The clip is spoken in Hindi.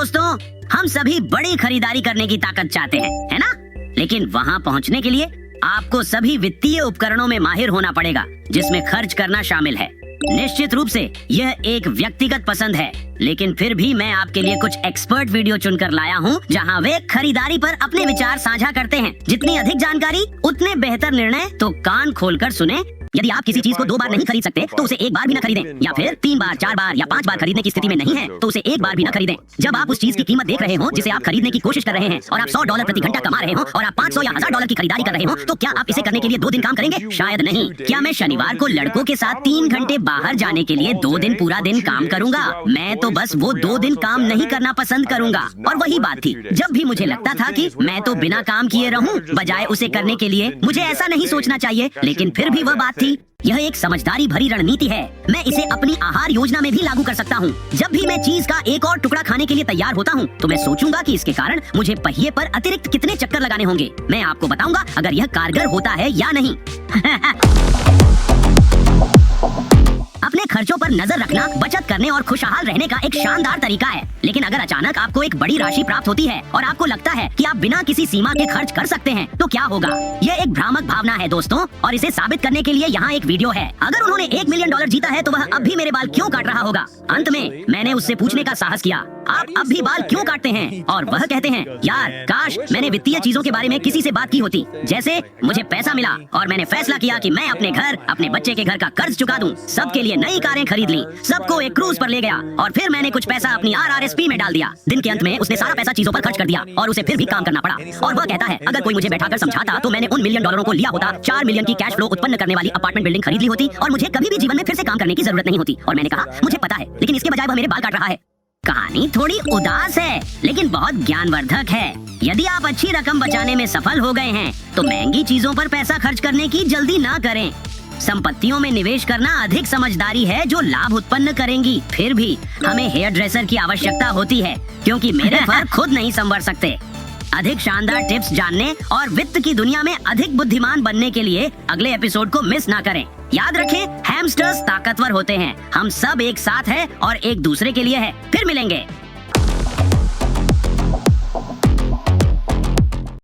दोस्तों, हम सभी बड़ी खरीदारी करने की ताकत चाहते हैं, है ना? लेकिन वहाँ पहुँचने के लिए आपको सभी वित्तीय उपकरणों में माहिर होना पड़ेगा, जिसमें खर्च करना शामिल है। निश्चित रूप से यह एक व्यक्तिगत पसंद है, लेकिन फिर भी मैं आपके लिए कुछ एक्सपर्ट वीडियो चुनकर लाया हूँ, जहाँ वे खरीदारी पर अपने विचार साझा करते हैं। जितनी अधिक जानकारी उतने बेहतर निर्णय, तो कान खोलकर सुने। यदि आप किसी चीज को 2 बार नहीं खरीद सकते तो उसे 1 बार भी न खरीदें, या फिर 3 बार, 4 बार या 5 बार खरीदने की स्थिति में नहीं है तो उसे 1 बार भी न खरीदें। जब आप उस चीज की कीमत देख रहे हो जिसे आप खरीदने की कोशिश कर रहे हैं और आप $100 प्रति घंटा कमा रहे हो और आप $500 या $1000 की खरीदारी कर रहे हो, तो क्या आप इसे करने के लिए 2 दिन काम करेंगे? शायद नहीं। क्या मैं शनिवार को लड़कों के साथ 3 घंटे बाहर जाने के लिए 2 दिन पूरा दिन काम करूंगा? मैं तो बस वो 2 दिन काम नहीं करना पसंद करूंगा। और वही बात थी, जब भी मुझे लगता था कि मैं तो बिना काम किए रहूं बजाय उसे करने के लिए मुझे ऐसा नहीं सोचना चाहिए, लेकिन फिर भी वह बात थी। यह एक समझदारी भरी रणनीति है। मैं इसे अपनी आहार योजना में भी लागू कर सकता हूँ। जब भी मैं चीज का एक और टुकड़ा खाने के लिए तैयार होता हूँ, तो मैं सोचूंगा कि इसके कारण मुझे पहिए पर अतिरिक्त कितने चक्कर लगाने होंगे। मैं आपको बताऊंगा अगर यह कारगर होता है या नहीं। अपने खर्चों पर नजर रखना बचत करने और खुशहाल रहने का एक शानदार तरीका है। लेकिन अगर अचानक आपको एक बड़ी राशि प्राप्त होती है और आपको लगता है कि आप बिना किसी सीमा के खर्च कर सकते हैं, तो क्या होगा? यह एक भ्रामक भावना है दोस्तों, और इसे साबित करने के लिए यहाँ एक वीडियो है। अगर उन्होंने $1 मिलियन जीता है तो वह अब भी मेरे बाल क्यों काट रहा होगा? अंत में मैंने उससे पूछने का साहस किया, आप अब भी बाल क्यों काटते हैं? और वह कहते हैं, यार काश मैंने वित्तीय चीजों के बारे में किसी से बात की होती। जैसे मुझे पैसा मिला और मैंने फैसला किया कि मैं अपने घर, अपने बच्चे के घर का कर्ज चुका दूं, सबके लिए नई कारें खरीद ली, सबको एक क्रूज पर ले गया और फिर मैंने कुछ पैसा अपनी RRSP में डाल दिया। दिन के अंत में उसने सारा पैसा चीजों पर खर्च कर दिया और उसे फिर भी काम करना पड़ा। और वह कहता है, अगर कोई मुझे बैठाकर समझाता तो मैंने उन $1 मिलियन को लिया होता, $4 मिलियन की कैश फ्लो उत्पन्न करने वाली अपार्टमेंट बिल्डिंग खरीद ली होती और मुझे कभी भी जीवन में फिर से काम करने की जरूरत नहीं होती। और मैंने कहा, मुझे पता है, लेकिन इसके बजाय वह मेरे बाल काट रहा है। कहानी थोड़ी उदास है, लेकिन बहुत ज्ञानवर्धक है। यदि आप अच्छी रकम बचाने में सफल हो गए हैं, तो महंगी चीजों पर पैसा खर्च करने की जल्दी ना करें। संपत्तियों में निवेश करना अधिक समझदारी है जो लाभ उत्पन्न करेंगी। फिर भी हमें हेयर ड्रेसर की आवश्यकता होती है, क्योंकि मेरे फर खुद नहीं संवर सकते। अधिक शानदार टिप्स जानने और वित्त की दुनिया में अधिक बुद्धिमान बनने के लिए अगले एपिसोड को मिस ना करें। याद रखें, हैमस्टर्स ताकतवर होते हैं। हम सब एक साथ हैं और एक दूसरे के लिए है। फिर मिलेंगे।